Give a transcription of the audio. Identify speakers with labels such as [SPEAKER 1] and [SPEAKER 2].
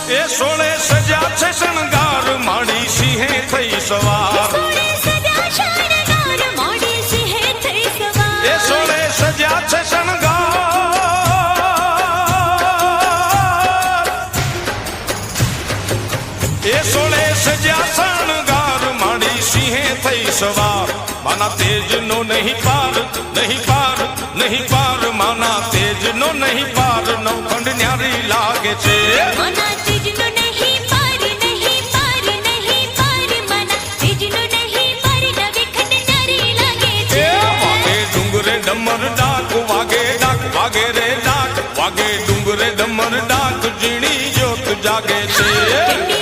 [SPEAKER 1] એ સોળે સજા છે શણગાર માડી સિંહે થઈ સવાર એ સોળે સજા છે શણગાર એ સોળે સજા શણગાર માડી સિંહે થઈ સવાર માના તેજ નો નહીં પાર નહીં પાર નહીં પાર માના તેજ નો નહીં પાર નવખંડ ન્યારી લાગે છે
[SPEAKER 2] માના તેજ નો નહીં પાર નહીં પાર નહીં પાર માના તેજ નો નહીં પાર નવખંડ ન્યારી લાગે છે
[SPEAKER 1] વાગે ડુંગરે ડમર ડાક વાગે ડાક વાગે રે ડાક વાગે ડુંગરે ડમર ડાક ઝીણી જ્યોત જાગે છે